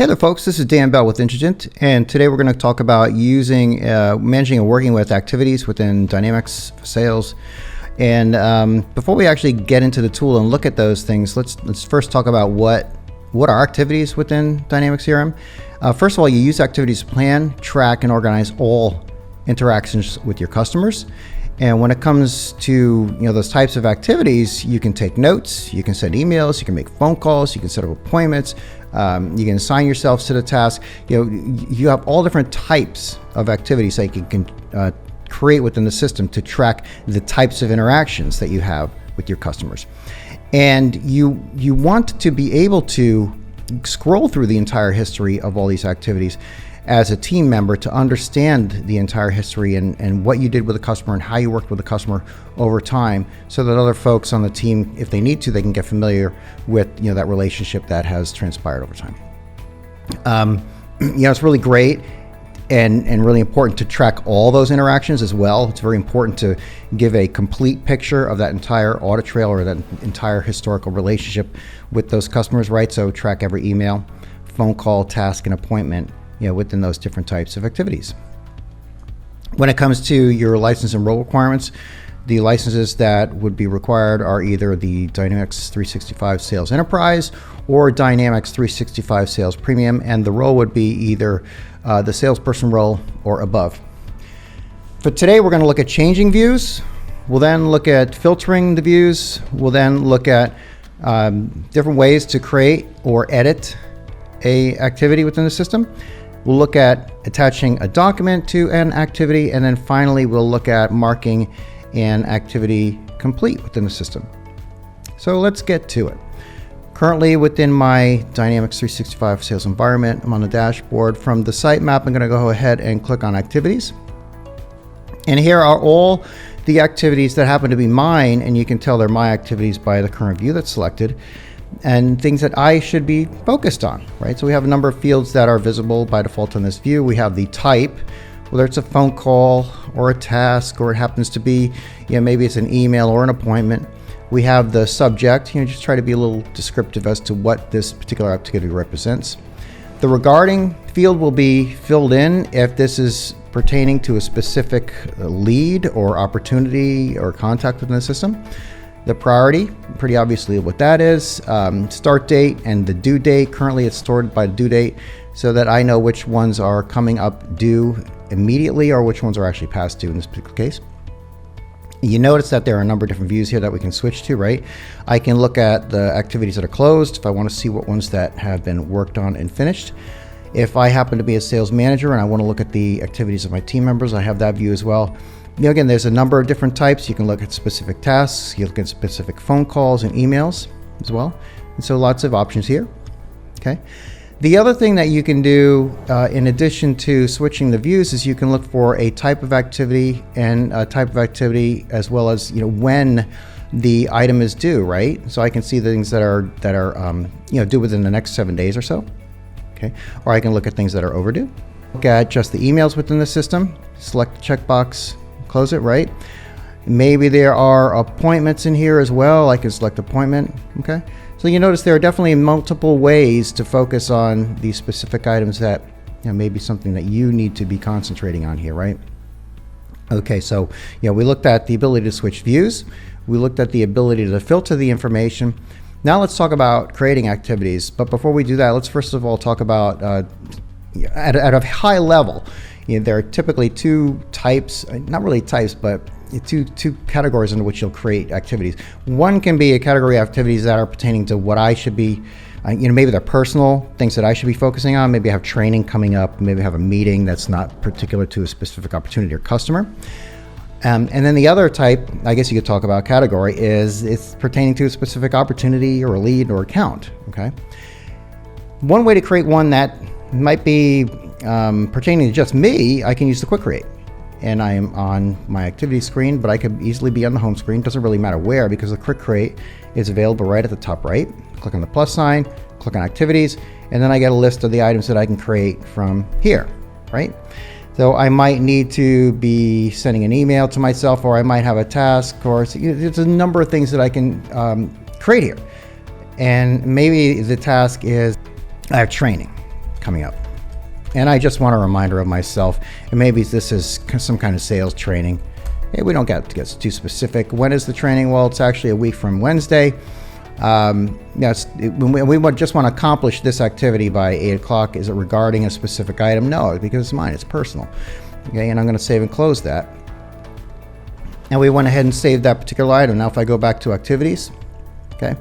Hey there folks, this is Dan Bell with Intelligent, and today we're going to talk about using, managing and working with activities within Dynamics for Sales. And before we actually get into the tool and look at those things, let's first talk about what are activities within Dynamics CRM. First of all, you use activities to plan, track, and organize all interactions with your customers. And when it comes to those types of activities, you can take notes, you can send emails, you can make phone calls, you can set up appointments, you can assign yourself to the task. You have all different types of activities that you can create within the system to track the types of interactions that you have with your customers. And you want to be able to scroll through the entire history of all these activities as a team member to understand the entire history and what you did with the customer and how you worked with the customer over time, so that other folks on the team, if they need to, they can get familiar with that relationship that has transpired over time. It's really great and really important to track all those interactions as well. It's very important to give a complete picture of that entire audit trail or that entire historical relationship with those customers, right? So track every email, phone call, task, and appointment within those different types of activities. When it comes to your license and role requirements, the licenses that would be required are either the Dynamics 365 Sales Enterprise or Dynamics 365 Sales Premium, and the role would be either the Salesperson role or above. For today, we're going to look at changing views. We'll then look at filtering the views. We'll then look at different ways to create or edit a activity within the system. We'll look at attaching a document to an activity, and then finally we'll look at marking an activity complete within the system. So let's get to it. Currently within my Dynamics 365 sales environment, I'm on the dashboard. From the sitemap, I'm going to go ahead and click on activities. And here are all the activities that happen to be mine, and you can tell they're my activities by the current view that's selected, and things that I should be focused on, right? So we have a number of fields that are visible by default in this view. We have the type, whether it's a phone call or a task, or it happens to be, maybe it's an email or an appointment. We have the subject, just try to be a little descriptive as to what this particular activity represents. The regarding field will be filled in if this is pertaining to a specific lead or opportunity or contact within the system. The priority, pretty obviously what that is. Start date and the due date. Currently it's stored by due date so that I know which ones are coming up due immediately or which ones are actually past due in this particular case. You notice that there are a number of different views here that we can switch to, right? I can look at the activities that are closed if I want to see what ones that have been worked on and finished. If I happen to be a sales manager and I want to look at the activities of my team members, I have that view as well. Again, there's a number of different types. You can look at specific tasks, you look at specific phone calls and emails as well. And so lots of options here, okay? The other thing that you can do in addition to switching the views is you can look for a type of activity and a type of activity as well as when the item is due, right? So I can see the things that are due within the next 7 days or so, okay? Or I can look at things that are overdue. Look at just the emails within the system, select the checkbox, close it, right? Maybe there are appointments in here as well. I can select appointment, okay? So you notice there are definitely multiple ways to focus on these specific items that may be something that you need to be concentrating on here, right? Okay, so we looked at the ability to switch views. We looked at the ability to filter the information. Now let's talk about creating activities. But before we do that, let's first of all talk about at a high level. There are typically two types, not really types, but two categories into which you'll create activities. One can be a category of activities that are pertaining to what I should be, maybe they're personal things that I should be focusing on. Maybe I have training coming up, maybe I have a meeting that's not particular to a specific opportunity or customer. And then the other type, I guess you could talk about category, is it's pertaining to a specific opportunity or a lead or account, okay? One way to create one that might be pertaining to just me, I can use the quick create. And I am on my activity screen, but I could easily be on the home screen. Doesn't really matter where, because the quick create is available right at the top right. Click on the plus sign, click on activities, and then I get a list of the items that I can create from here, right? So I might need to be sending an email to myself, or I might have a task, or there's a number of things that I can create here. And maybe the task is I have training. coming up. And I just want a reminder of myself, and maybe this is some kind of sales training. Hey, we don't get too specific. When is the training? Well, it's actually a week from Wednesday. We just want to accomplish this activity by 8 o'clock. Is it regarding a specific item? No, because it's mine. It's personal. Okay, and I'm going to save and close that. And we went ahead and saved that particular item. Now if I go back to activities, okay,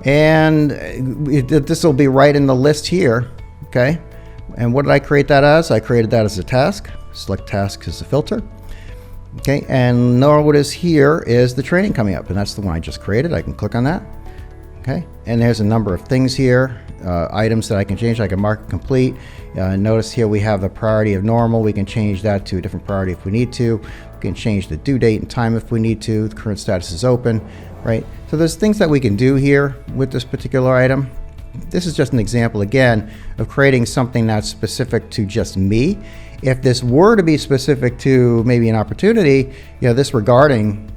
and this will be right in the list here, okay. And what did I create that as? I created that as a task. Select task as a filter. Okay, and now what is here is the training coming up, and that's the one I just created. I can click on that. Okay, and there's a number of things here, items that I can change. I can mark it complete. Notice here we have the priority of normal. We can change that to a different priority if we need to. We can change the due date and time if we need to. The current status is open, right? So there's things that we can do here with this particular item. This is just an example, again, of creating something that's specific to just me. If this were to be specific to maybe an opportunity, this regarding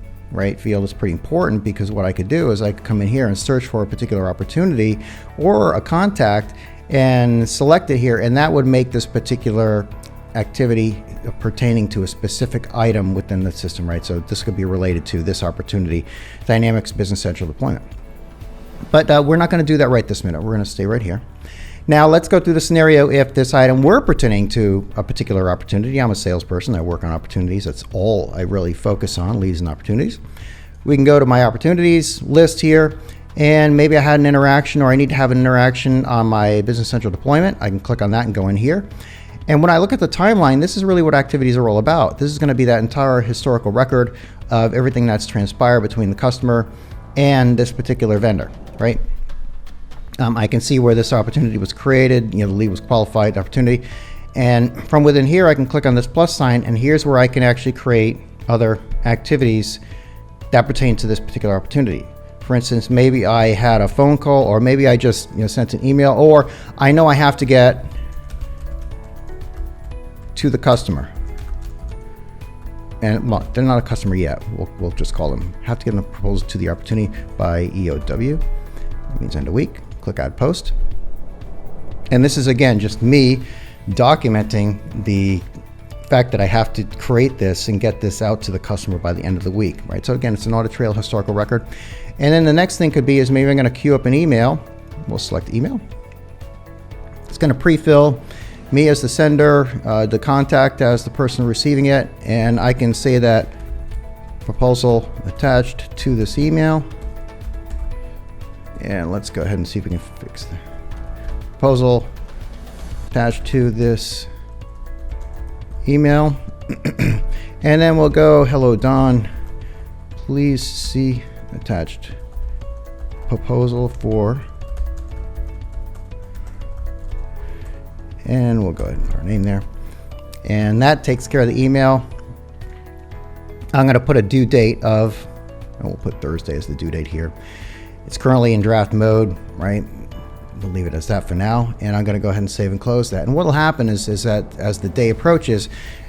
field is pretty important, because what I could do is I could come in here and search for a particular opportunity or a contact and select it here, and that would make this particular activity pertaining to a specific item within the system, right? So this could be related to this opportunity, Dynamics Business Central deployment. But we're not going to do that right this minute. We're going to stay right here. Now let's go through the scenario if this item were pertaining to a particular opportunity. I'm a salesperson. I work on opportunities. That's all I really focus on, leads and opportunities. We can go to my opportunities list here, and maybe I had an interaction, or I need to have an interaction on my Business Central deployment. I can click on that and go in here. And when I look at the timeline, this is really what activities are all about. This is going to be that entire historical record of everything that's transpired between the customer and this particular vendor, right? I can see where this opportunity was created, the lead was qualified, opportunity. And from within here, I can click on this plus sign, and here's where I can actually create other activities that pertain to this particular opportunity. For instance, maybe I had a phone call, or maybe I just sent an email, or I know I have to get to the customer. And well, they're not a customer yet. We'll just call them. Have to get a proposal to the opportunity by EOW. That means end of week. Click add post. And this is, again, just me documenting the fact that I have to create this and get this out to the customer by the end of the week, right? So again, it's an audit trail historical record. And then the next thing could be is maybe I'm going to queue up an email. We'll select email. It's going to pre-fill me as the sender, the contact as the person receiving it, and I can say that proposal attached to this email. And let's go ahead and see if we can fix the proposal attached to this email. And then we'll go, hello Don, please see attached proposal for, and we'll go ahead and put our name there. And that takes care of the email. I'm going to put a due date of, and we'll put Thursday as the due date here. It's currently in draft mode, right? We'll leave it as that for now. And I'm going to go ahead and save and close that. And what will happen is that as the day approaches,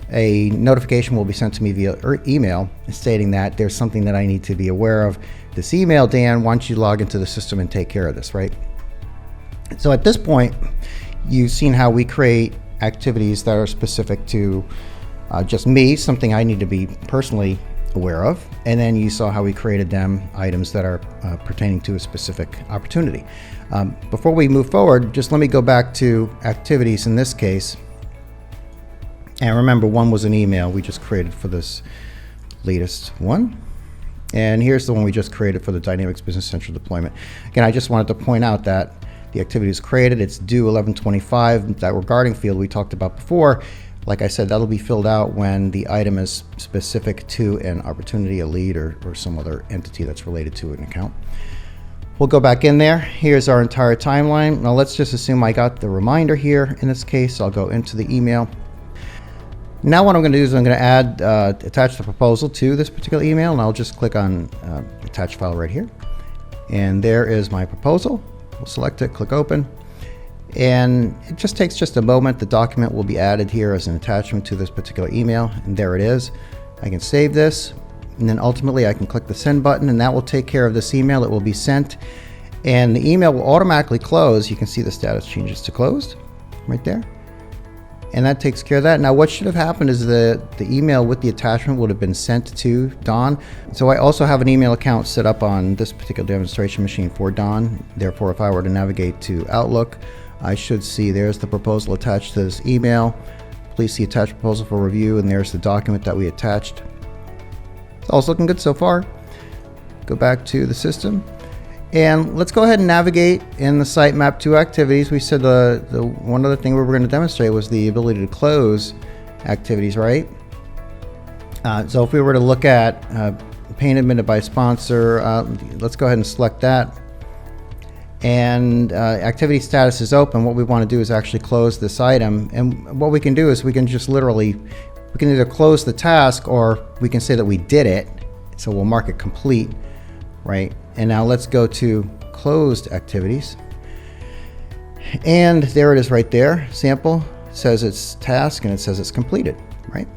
a notification will be sent to me via email stating that there's something that I need to be aware of. This email, Dan, wants you to log into the system and take care of this, right? So at this point, you've seen how we create activities that are specific to just me, something I need to be personally aware of, and then you saw how we created them, items that are pertaining to a specific opportunity. Before we move forward, just let me go back to activities in this case. And remember, one was an email we just created for this latest one. And here's the one we just created for the Dynamics Business Central deployment. Again, I just wanted to point out that the activity is created. It's due 11/25. That regarding field we talked about before. Like I said, that'll be filled out when the item is specific to an opportunity, a lead, or some other entity that's related to an account. We'll go back in there. Here's our entire timeline. Now let's just assume I got the reminder here. In this case, I'll go into the email. Now what I'm going to do is I'm going to add, attach the proposal to this particular email, and I'll just click on attach file right here. And there is my proposal. We'll select it, click open. And it just takes just a moment. The document will be added here as an attachment to this particular email, and there it is. I can save this, and then ultimately I can click the send button, and that will take care of this email. It will be sent, and the email will automatically close. You can see the status changes to closed. right there. And that takes care of that. Now what should have happened is the email with the attachment would have been sent to Don. So I also have an email account set up on this particular demonstration machine for Don. Therefore, if I were to navigate to Outlook, I should see there's the proposal attached to this email. Please see attached proposal for review, and there's the document that we attached. It's all looking good so far. Go back to the system. And let's go ahead and navigate in the sitemap to activities. We said the one other thing we were going to demonstrate was the ability to close activities, right? So if we were to look at paint admitted by sponsor, let's go ahead and select that. And activity status is open. What we want to do is actually close this item. And what we can do is we can just literally, we can either close the task or we can say that we did it. So we'll mark it complete, right? And now let's go to closed activities. And there it is right there. Sample says it's task and it says it's completed, right?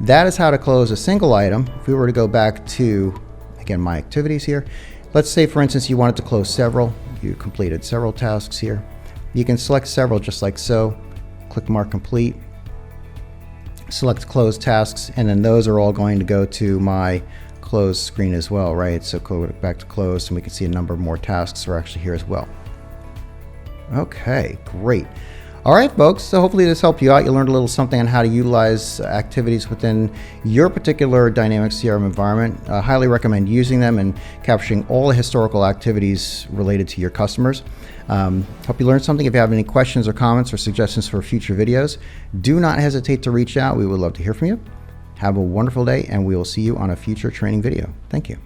That is how to close a single item. If we were to go back to, again, my activities here, let's say for instance you wanted to close several. You completed several tasks here. You can select several just like so. Click mark complete. Select close tasks, and then those are all going to go to my close screen as well, right? So go back to close and we can see a number of more tasks are actually here as well. Okay, great. All right, folks, so hopefully this helped you out. You learned a little something on how to utilize activities within your particular dynamic CRM environment. I highly recommend using them and capturing all the historical activities related to your customers. Hope you learned something. If you have any questions or comments or suggestions for future videos, do not hesitate to reach out. We would love to hear from you. Have a wonderful day, and we will see you on a future training video. Thank you.